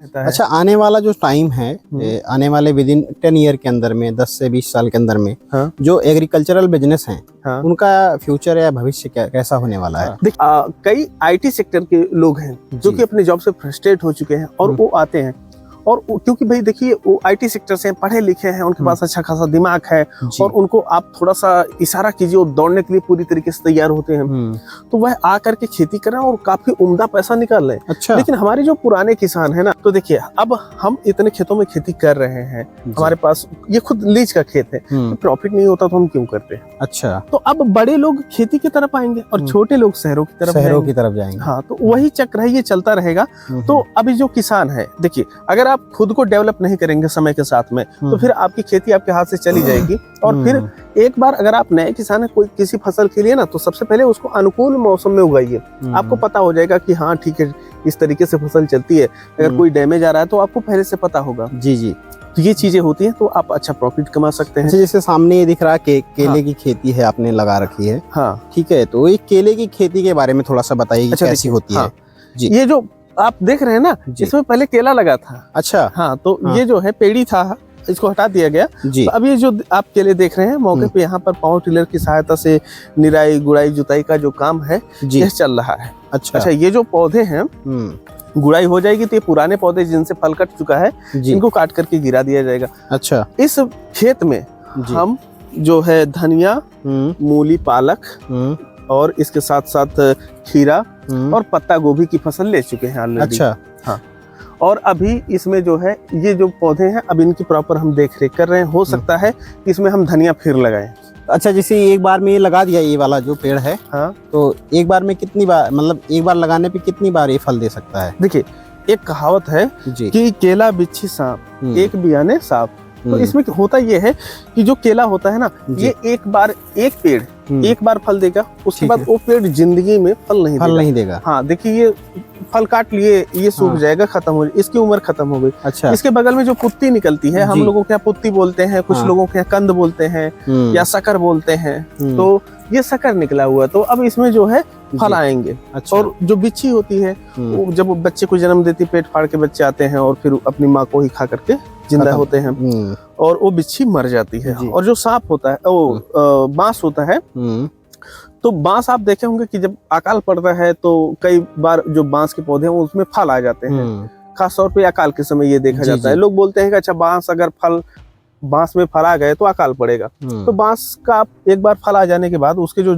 अच्छा, आने वाला जो टाइम है, आने वाले विद इन 10 ईयर के अंदर में, 10 से 20 साल के अंदर में, हाँ, जो एग्रीकल्चरल बिजनेस हैं, हाँ, उनका फ्यूचर या भविष्य कैसा होने वाला है? कई आईटी सेक्टर के लोग हैं जो कि अपने जॉब से फ्रस्ट्रेट हो चुके हैं और वो आते हैं, और क्योंकि भाई देखिए वो आईटी सेक्टर से पढ़े लिखे हैं, उनके पास अच्छा खासा दिमाग है, और उनको आप थोड़ा सा इशारा कीजिए और दौड़ने के लिए पूरी तरीके से तैयार होते हैं, तो वह आकर के खेती करें और काफी उम्दा पैसा निकाल लें। अच्छा। लेकिन हमारे जो पुराने किसान है ना, तो देखिए अब हम इतने खेतों में खेती कर रहे हैं, हमारे पास ये खुद लीज का खेत है, तो प्रॉफिट नहीं होता तो हम क्यों करते हैं? अच्छा, तो अब बड़े लोग खेती की तरफ आएंगे और छोटे लोग शहरों की तरफ जाएंगे। हाँ, तो वही चक्र है, ये चलता रहेगा। तो अभी जो किसान है, देखिए अगर आप खुद को डेवलप नहीं करेंगे समय के साथ में, तो फिर आपकी खेती आपके हाथ से चली जाएगी। और फिर एक बार अगर आप नए किसान है कोई किसी फसल के लिए ना, तो सबसे पहले उसको अनुकूल मौसम में उगाइए। आपको पता हो जाएगा कि हाँ ठीक है, इस तरीके से फसल चलती है। अगर कोई डैमेज आ रहा है तो आपको पहले से पता होगा। जी जी, तो ये चीजें होती हैं, तो आप अच्छा प्रॉफिट कमा सकते हैं। जैसे सामने ये दिख रहा है केले की खेती है, आपने लगा रखी है। हाँ, ठीक है, तो ये केले की खेती के बारे में थोड़ा सा बताइए, कैसी होती है? जी, ये जो आप देख रहे हैं ना, इसमें पहले केला लगा था। अच्छा। हाँ, तो ये जो है पेड़ी था, इसको हटा दिया गया जी। तो अब ये जो आप केले देख रहे हैं, मौके पे यहाँ पर पावर टिलर की सहायता से निराई गुड़ाई जुताई का जो काम है ये चल रहा है। अच्छा, ये जो पौधे हैं गुड़ाई हो जाएगी तो ये पुराने पौधे जिनसे फल कट चुका है, इनको काट करके गिरा दिया जाएगा। अच्छा, इस खेत में हम जो है धनिया, मूली, पालक और इसके साथ साथ खीरा और पत्ता गोभी की फसल ले चुके हैं ऑलरेडी। अच्छा, हाँ, और अभी इसमें जो है ये जो पौधे हैं, अब इनकी प्रॉपर हम देख रेख कर रहे हैं। हो सकता है कि इसमें हम धनिया फिर लगाएं। अच्छा, जैसे एक बार में ये लगा दिया, ये वाला जो पेड़ है, हाँ, तो एक बार में कितनी बार, मतलब एक बार लगाने पे कितनी बार ये फल दे सकता है? देखिए एक कहावत है कि केला बिच्छी सांप, एक बियाने साफ। तो इसमें होता ये है कि जो केला होता है ना, ये एक बार एक पेड़ एक बार फल देगा, उसके बाद वो पेड़ जिंदगी में फल नहीं देगा। हाँ, देखिए ये फल काट लिए, ये सूख जाएगा, खत्म हो, इसकी उम्र खत्म हो गई। अच्छा, इसके बगल में जो पुत्ती निकलती है, हम लोगों के यहाँ पुत्ती बोलते हैं, कुछ लोगों के यहाँ कंद बोलते हैं या शकर बोलते हैं। तो ये शकर निकला हुआ, तो अब इसमें जो है फल आएंगे। अच्छा। और जो बिच्छी होती है, वो जब बच्चे को जन्म देती, पेट फाड़ के बच्चे आते हैं और फिर अपनी माँ को ही खा करके जिंदा होते हैं, और वो बिच्छी मर जाती है। और जो सांप होता है, वो बांस होता है, तो बांस आप देखे होंगे कि जब अकाल पड़ता है तो कई बार जो बांस के पौधे हैं उसमें फल आ जाते हैं। खास तौर पे अकाल के समय ये देखा जाता है। लोग बोलते हैं कि अच्छा, बांस में फल आ गए तो अकाल पड़ेगा। तो बांस का एक बार फल आ जाने के बाद उसके जो,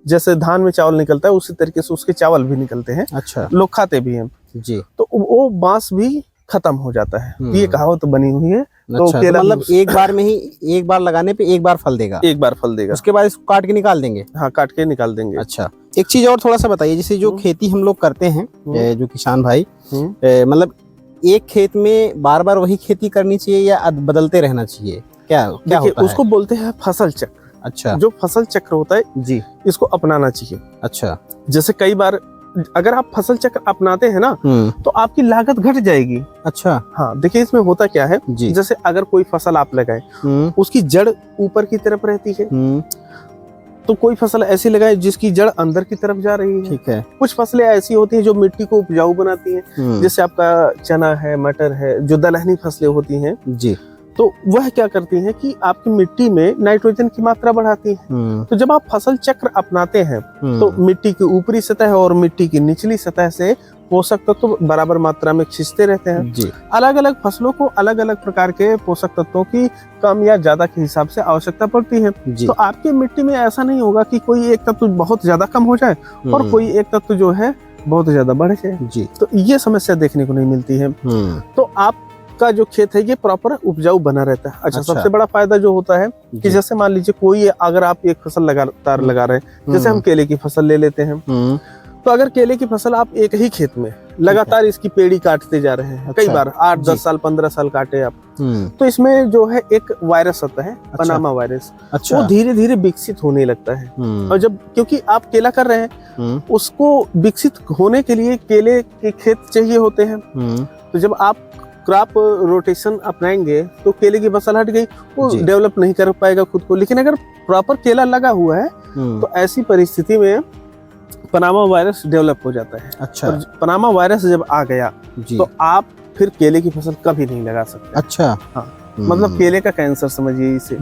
जैसे धान में चावल निकलता है, उसी तरीके से उसके चावल भी निकलते हैं। अच्छा, लोग खाते भी हैं जी। तो वो बांस भी खत्म हो जाता है। ये कहावत तो बनी हुई है। तो अच्छा, केला मतलब एक बार में ही, एक बार लगाने पे एक बार फल देगा? एक बार फल देगा, उसके बाद इसको काट के निकाल देंगे? हाँ, काट के निकाल देंगे। अच्छा, एक चीज और थोड़ा सा बताइए, जैसे जो खेती हम लोग करते हैं, जो किसान भाई, मतलब एक खेत में बार बार वही खेती करनी चाहिए या बदलते रहना चाहिए? क्या होता है? उसको बोलते हैं फसल चक्र। अच्छा, जो फसल चक्र होता है जी, इसको अपनाना चाहिए। अच्छा, जैसे कई बार अगर आप फसल चक्र अपनाते हैं ना, तो आपकी लागत घट जाएगी। अच्छा, हाँ, देखिए इसमें होता क्या है, जैसे अगर कोई फसल आप लगाए, उसकी जड़ ऊपर की तरफ रहती है, तो कोई फसल ऐसी लगाए जिसकी जड़ अंदर की तरफ जा रही है। ठीक है। कुछ फसलें ऐसी होती हैं जो मिट्टी को उपजाऊ बनाती हैं, जैसे आपका चना है, मटर है, जो दलहनी फसलें होती हैं जी, तो वह क्या करती हैं कि आपकी मिट्टी में नाइट्रोजन की मात्रा बढ़ाती है। तो जब आप फसल चक्र अपनाते हैं, तो मिट्टी की ऊपरी सतह और मिट्टी की निचली सतह से पोषक तत्व तो बराबर मात्रा में खींचते रहते हैं जी। अलग अलग फसलों को अलग अलग प्रकार के पोषक तत्वों की कम या ज्यादा के हिसाब से आवश्यकता पड़ती है। तो आपकी मिट्टी में ऐसा नहीं होगा कि कोई एक तत्व बहुत ज्यादा कम हो जाए और कोई एक तत्व जो है बहुत ज्यादा बढ़ जाए जी। तो ये समस्या देखने को नहीं मिलती है। तो आप का जो खेत है ये प्रॉपर उपजाऊ बना रहता है। अच्छा, सबसे बड़ा फायदा जो होता है कि जैसे मान लीजिए कोई, अगर आप एक फसल लगातार लगा रहे हैं, जैसे हम केले की फसल ले लेते हैं, तो अगर केले की फसल आप एक ही खेत में लगातार इसकी पेड़ी काटते जा रहे हैं, कई बार 8-10 साल 15 साल काटे आप, तो इसमें जो है एक वायरस आता है, पनामा वायरस। वो धीरे धीरे विकसित होने लगता है। और जब, क्योंकि आप केला कर रहे हैं, उसको विकसित होने के लिए केले के खेत चाहिए होते हैं। तो जब आप क्रॉप रोटेशन अपनाएंगे तो केले की फसल हट गई, वो डेवलप नहीं कर पाएगा खुद को। लेकिन अगर प्रॉपर केला लगा हुआ है तो ऐसी परिस्थिति में पनामा वायरस डेवलप हो जाता है। अच्छा। और पनामा वायरस जब आ गया तो आप फिर केले की फसल कभी नहीं लगा सकते। अच्छा। हाँ, मतलब केले का कैंसर समझिए इसे।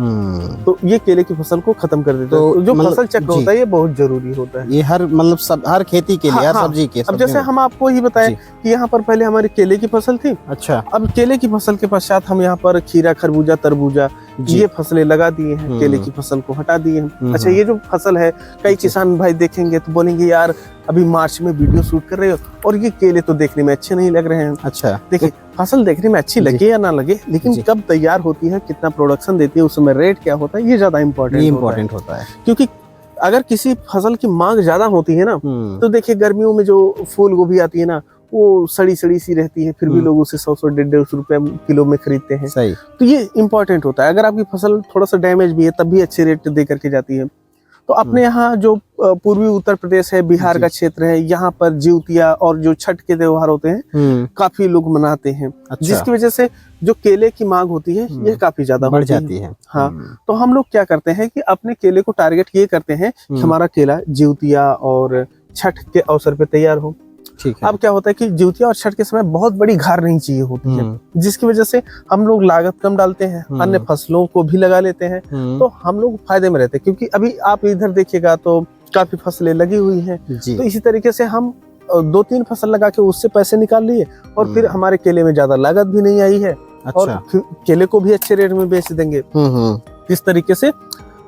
तो ये केले की फसल को खत्म कर देता है। तो जो फसल चक्र होता है ये बहुत जरूरी होता है। ये हर मतलब हर खेती के लिए, हर सब्जी के। अब जैसे हम आपको ही बताएं कि यहाँ पर पहले हमारी केले की फसल थी। अच्छा। अब केले की फसल के पश्चात हम यहाँ पर खीरा, खरबूजा, तरबूजा ये फसलें लगा दिए हैं, केले की फसल को हटा दिए हैं। अच्छा, ये जो फसल है, कई किसान भाई देखेंगे तो बोलेंगे यार अभी मार्च में वीडियो शूट कर रहे हो और ये केले तो देखने में अच्छे नहीं लग रहे हैं। अच्छा। देखिए, फसल देखने में अच्छी लगे या ना लगे, लेकिन कब तैयार होती है, कितना प्रोडक्शन देती है, उस समय रेट क्या होता है, ये ज्यादा इम्पोर्टेंट होता है। क्योंकि अगर किसी फसल की मांग ज्यादा होती है ना, तो देखिए गर्मियों में जो फूल गोभी आती है ना, वो सड़ी सी रहती है, फिर भी लोग उसे 100 150 रुपए किलो में खरीदते हैं। सही। तो ये इम्पोर्टेंट होता है। अगर आपकी फसल थोड़ा सा डैमेज भी है तब भी अच्छे रेट दे करके जाती है। तो अपने यहाँ जो पूर्वी उत्तर प्रदेश है, बिहार का क्षेत्र है, यहाँ पर जिउतिया और जो छठ के त्योहार होते हैं काफी लोग मनाते हैं। अच्छा। जिसकी वजह से जो केले की मांग होती है ये काफी ज्यादा बढ़ जाती है। हाँ, तो हम लोग क्या करते हैं कि अपने केले को टारगेट ये करते हैं कि हमारा केला जिउतिया और छठ के अवसर पे तैयार हो। अब क्या होता है कि जिउतिया और छठ के समय बहुत बड़ी घार नहीं चाहिए होती है, जिसकी वजह से हम लोग लागत कम डालते हैं, अन्य फसलों को भी लगा लेते हैं, तो हम लोग फायदे में रहते हैं। क्योंकि अभी आप इधर देखिएगा तो काफी फसलें लगी हुई हैं, तो इसी तरीके से हम 2-3 फसल लगा के उससे पैसे निकाल लिए और फिर हमारे केले में ज्यादा लागत भी नहीं आई है। अच्छा। और केले को भी अच्छे रेट में बेच देंगे। इस तरीके से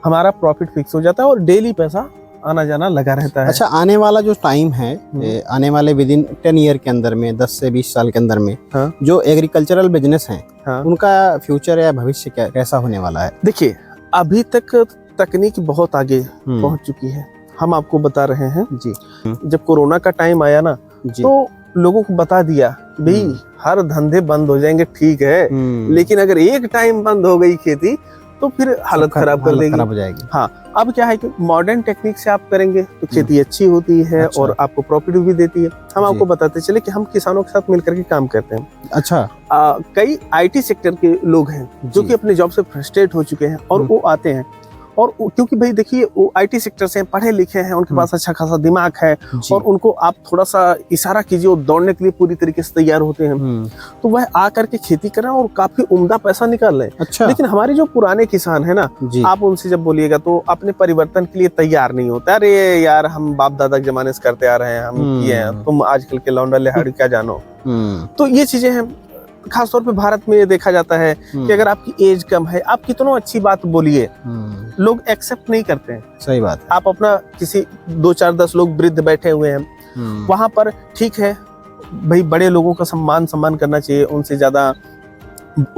हमारा प्रॉफिट फिक्स हो जाता है और डेली पैसा आना जाना लगा रहता है। अच्छा, आने वाला जो टाइम है, आने वाले विदिन 10 ईयर के अंदर में, 10 से 20 साल के अंदर में, जो एग्रीकल्चरल बिजनेस हैं, उनका फ्यूचर या भविष्य कैसा होने वाला है? देखिए, अभी तक तकनीक बहुत आगे पहुंच चुकी है। हम आपको बता रहे हैं जी, जब कोरोना का टाइम आया ना, तो लोगों को बता दिया भाई हर धंधे बंद हो जाएंगे, ठीक है, लेकिन अगर एक टाइम बंद हो गई खेती तो फिर हालत खराब कर देगी, हो जाएगी। हाँ, अब क्या है कि मॉडर्न टेक्निक से आप करेंगे तो खेती अच्छी होती है। अच्छा। और आपको प्रॉफिट भी देती है। हम आपको बताते चले कि हम किसानों के साथ मिलकर के काम करते हैं। अच्छा। कई IT सेक्टर के लोग हैं जो कि अपने जॉब से फ्रस्ट्रेट हो चुके हैं और वो आते हैं। और क्योंकि भाई देखिए, वो IT सेक्टर से पढ़े लिखे हैं, उनके पास अच्छा खासा दिमाग है और उनको आप थोड़ा सा इशारा कीजिए, वो दौड़ने के लिए पूरी तरीके से तैयार होते हैं। तो वह आकर के खेती कर रहे हैं और काफी उम्दा पैसा निकाल रहे हैं। अच्छा। लेकिन हमारे जो पुराने किसान है ना, आप उनसे जब बोलिएगा तो अपने परिवर्तन के लिए तैयार नहीं होता। अरे यार, हम बाप दादा के जमाने से करते आ रहे हैं, हम किए हैं, तुम आजकल के लौंडा लिहाड़ी क्या जानो। तो ये चीजें हैं। खासतौर पे भारत में ये देखा जाता है कि अगर आपकी एज कम है, आप कितना अच्छी बात बोलिए, लोग एक्सेप्ट नहीं करते हैं। सही बात है। आप अपना किसी 2-4-10 लोग वृद्ध बैठे हुए हैं, वहां पर ठीक है भाई, बड़े लोगों का सम्मान करना चाहिए, उनसे ज्यादा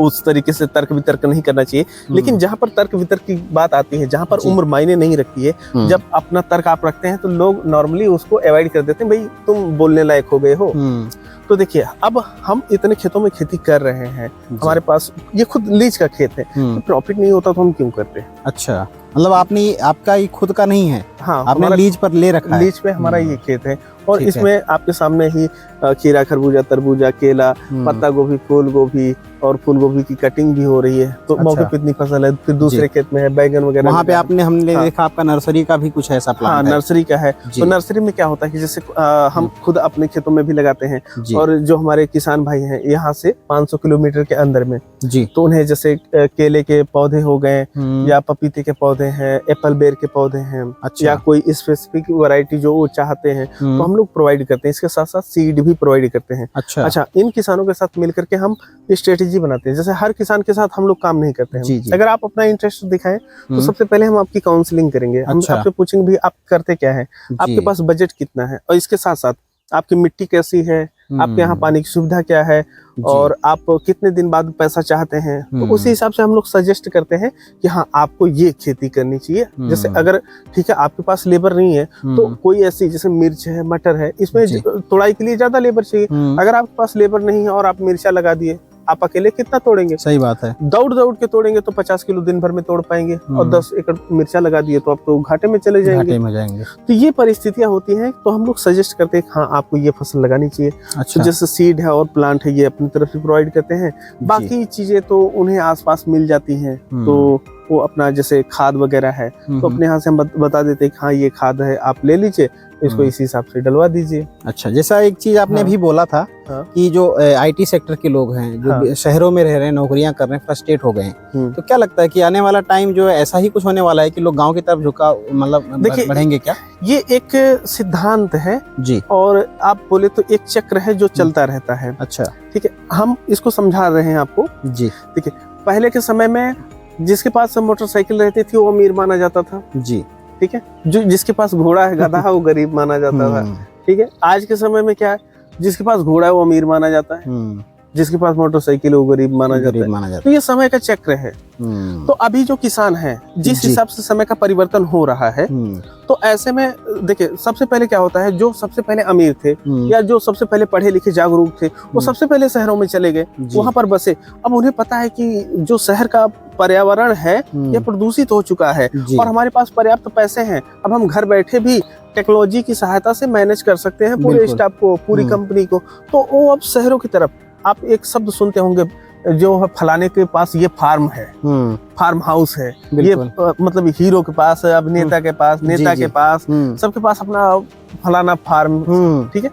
उस तरीके से तर्क वितर्क नहीं करना चाहिए। लेकिन जहां पर तर्क वितर्क की बात आती है, जहां पर उम्र मायने नहीं रखती है, जब अपना तर्क आप रखते हैं तो लोग नॉर्मली उसको अवॉइड कर देते हैं, भाई तुम बोलने लायक हो गए हो। तो देखिए, अब हम इतने खेतों में खेती कर रहे हैं, हमारे पास ये खुद लीज का खेत है, तो प्रॉफिट नहीं होता तो हम क्यों करते? अच्छा, मतलब आपका ये खुद का नहीं है? हाँ, आपने लीज पर ले रखा है। लीज पे हमारा ये खेत है और इसमें आपके सामने ही खीरा, खरबूजा, तरबूजा, केला, पत्ता गोभी, फूल गोभी और फूल गोभी की कटिंग भी हो रही है। तो अच्छा। मौके पे इतनी फसल है। फिर दूसरे खेत में है बैगन वगैरह। वहाँ पे हमने देखा आपका नर्सरी का भी कुछ ऐसा प्लान है? हाँ, नर्सरी का है। तो नर्सरी में क्या होता है कि जैसे हम खुद अपने खेतों में भी लगाते हैं और जो हमारे किसान भाई हैं यहाँ से 500 किलोमीटर के अंदर में जी, तो उन्हें जैसे केले के पौधे हो गए या पपीते के पौधे हैं, एप्पल बेर के पौधे हैं, या कोई स्पेसिफिक वैरायटी जो वो चाहते हैं, तो हम लोग प्रोवाइड करते हैं। इसके साथ साथ सीड भी प्रोवाइड करते हैं। अच्छा, इन किसानों के साथ मिलकर के हम स्ट्रेटेजी बनाते हैं। जैसे हर किसान के साथ हम लोग काम नहीं करते हैं। अगर आप अपना इंटरेस्ट दिखाएं तो सबसे पहले हम आपकी काउंसलिंग करेंगे। हम आपसे पूछेंगे भी आप करते क्या है, आपके पास बजट कितना है, और इसके साथ साथ आपकी मिट्टी कैसी है, आपके यहाँ पानी की सुविधा क्या है, और आप कितने दिन बाद पैसा चाहते हैं। तो उसी हिसाब से हम लोग सजेस्ट करते हैं कि हाँ, आपको ये खेती करनी चाहिए। जैसे अगर ठीक है आपके पास लेबर नहीं है तो कोई ऐसी जैसे मिर्च है, मटर है, इसमें तोड़ाई के लिए ज्यादा लेबर चाहिए। अगर आपके पास लेबर नहीं है और आप मिर्चा लगा दिए, आप अकेले कितना तोड़ेंगे? सही बात है। दौड़ के तोड़ेंगे तो 50 किलो दिन भर में तोड़ पाएंगे, और 10 एकड़ मिर्चा लगा दिए तो आप तो घाटे में चले जाएंगे। तो ये परिस्थितियां होती हैं। तो हम लोग सजेस्ट करते हैं हाँ, आपको ये फसल लगानी चाहिए। अच्छा। तो जैसे सीड है और प्लांट है, ये अपनी तरफ से प्रोवाइड करते हैं। बाकी चीजें तो उन्हें आसपास मिल जाती हैं। तो वो अपना जैसे खाद वगैरह है तो अपने यहाँ से हम बता देते हैं कि हाँ, ये खाद है, आप ले लीजिए, इसको इसी हिसाब से डलवा दीजिए। अच्छा, जैसा एक चीज आपने अभी बोला था कि जो आईटी सेक्टर के लोग हैं, जो शहरों में रह रहे हैं, नौकरियां कर रहे हैं, फ्रस्ट्रेट हो गए हैं, तो क्या लगता है कि आने वाला टाइम जो है ऐसा ही कुछ होने वाला है कि लोग गांव की तरफ झुका मतलब बढ़ेंगे क्या? ये एक सिद्धांत है जी, और आप बोले तो एक चक्र है जो चलता रहता है। अच्छा, ठीक है, हम इसको समझा रहे हैं आपको जी। ठीक है, पहले के समय में जिसके पास मोटरसाइकिल रहती थी वो अमीर माना जाता था जी। ठीक है, जो जिसके पास घोड़ा है, गधा है, वो गरीब माना जाता था। ठीक है, आज के समय में क्या है, जिसके पास घोड़ा है वो अमीर माना जाता है, जिसके पास मोटरसाइकिल है वो गरीब माना जाता है। तो ये समय का चक्र है। तो अभी जो किसान है, जिस हिसाब से समय का परिवर्तन हो रहा है, तो ऐसे में देखिए सबसे पहले क्या होता है, जो सबसे पहले अमीर थे या जो सबसे पहले पढ़े लिखे जागरूक थे, वो सबसे पहले शहरों में चले गए, वहां पर बसे। अब उन्हें पता है कि जो शहर का पर्यावरण है यह प्रदूषित हो चुका है और हमारे पास पर्याप्त पैसे हैं। अब हम घर बैठे भी टेक्नोलॉजी की सहायता से मैनेज कर सकते हैं पूरे स्टाफ को, पूरी कंपनी को। तो वो अब शहरों की तरफ, आप एक शब्द सुनते होंगे जो है फलाने के पास ये फार्म है, फार्म हाउस है, ये मतलब हीरो के पास, अभिनेता के पास, नेता के पास, सबके पास अपना फलाना फार्म। ठीक है,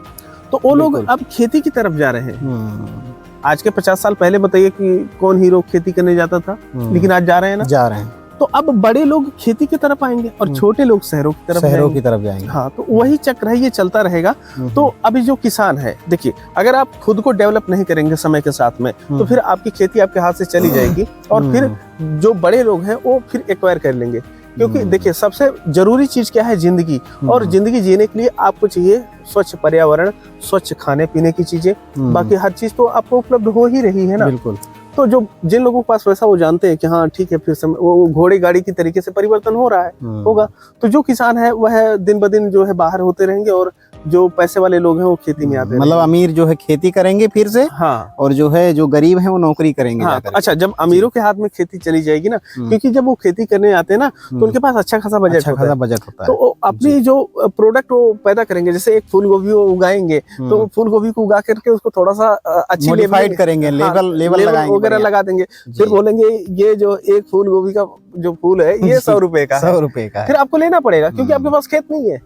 तो वो लोग अब खेती की तरफ जा रहे हैं। आज के 50 साल पहले बताइए कि कौन हीरो खेती करने जाता था, लेकिन आज जा रहे हैं ना, जा रहे हैं। तो अब बड़े लोग खेती की तरफ आएंगे और छोटे लोग शहरों की तरफ जाएंगे। हाँ, तो वही चक्र है, ये चलता रहेगा। तो अभी जो किसान है, देखिए अगर आप खुद को डेवलप नहीं करेंगे समय के साथ में, तो फिर आपकी खेती आपके हाथ से चली जाएगी और फिर जो बड़े लोग हैं वो फिर एक्वायर कर लेंगे। क्योंकि देखिए सबसे जरूरी चीज क्या है, जिंदगी। और जिंदगी जीने के लिए आपको चाहिए स्वच्छ पर्यावरण, स्वच्छ खाने पीने की चीजें, बाकी हर चीज तो आपको उपलब्ध हो ही रही है ना। बिल्कुल। तो जो जिन लोगों के पास पैसा, वो जानते हैं कि हाँ ठीक है, फिर वो घोड़े गाड़ी की तरीके से परिवर्तन हो रहा है, होगा। तो जो किसान है वह दिन ब दिन जो है बाहर होते रहेंगे और जो पैसे वाले लोग हैं वो खेती में आते हैं। मतलब अमीर जो है खेती करेंगे फिर से, हाँ, और जो है जो गरीब है वो नौकरी करेंगे। हाँ, अच्छा, जब अमीरों के हाथ में खेती चली जाएगी ना, क्योंकि जब वो खेती करने आते हैं ना, तो उनके पास अच्छा खासा बजट होता है। तो वो अपनी जो प्रोडक्ट वो पैदा करेंगे, जैसे एक फूल गोभी वो उगाएंगे, तो फूल गोभी को उगा करके उसको थोड़ा सा अच्छी मॉडिफाइड करेंगे, लेवल वगैरह लगा देंगे। फिर बोलेंगे ये जो एक फूल गोभी का जो फूल है ये 100 रुपए का, 100 रुपए का, फिर आपको लेना पड़ेगा क्योंकि आपके पास खेत नहीं है।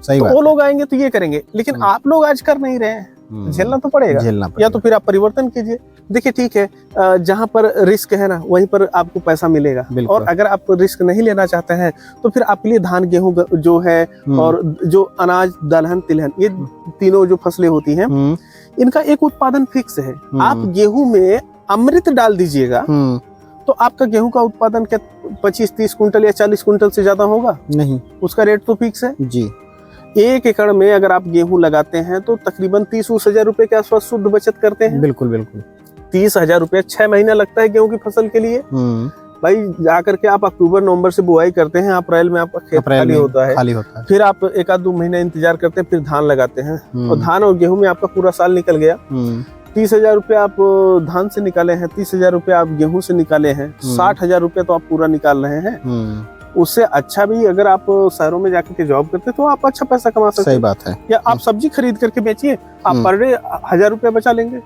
सही बात। वो लोग आएंगे तो ये करेंगे, लेकिन आप लोग आज कर नहीं रहे हैं, झेलना तो पड़ेगा। या तो फिर आप परिवर्तन कीजिए। देखिए ठीक है, जहाँ पर रिस्क है ना, वहीं पर आपको पैसा मिलेगा। और अगर आप रिस्क नहीं लेना चाहते हैं तो फिर आपके लिए धान, गेहूं जो है और जो अनाज, दलहन, तिलहन, ये तीनों जो फसलें होती हैं, इनका एक उत्पादन फिक्स है। आप गेहूं में अमृत डाल दीजिएगा तो आपका गेहूं का उत्पादन क्या 25-30 कुंटल या 40 कुंटल से ज्यादा होगा? नहीं, उसका रेट तो फिक्स है जी। 1 एकड़ में अगर आप गेहूं लगाते हैं तो तकरीबन 30 हजार रुपए के आसपास शुद्ध बचत करते हैं। बिल्कुल बिल्कुल। 30,000 रुपए 6 महीना लगता है गेहूं की फसल के लिए। भाई जाकर के आप अक्टूबर नवंबर से बुआई करते हैं, अप्रैल में आपका खेत खाली होता है। फिर आप 1-2 महीना इंतजार करते हैं, फिर धान लगाते हैं और धान और गेहूं में आपका पूरा साल निकल गया। 30,000 रुपए आप धान से निकाले हैं, 30,000 रुपए आप गेहूं से निकाले हैं, 60,000 रुपए तो आप पूरा निकाल रहे हैं। उससे अच्छा भी अगर आप शहरों में जाकर के जॉब करते तो आप अच्छा पैसा कमा सकते हैं। सही बात है। या आप सब्जी खरीद करके बेचिए, आप पर डे 1,000 रुपया बचा लेंगे।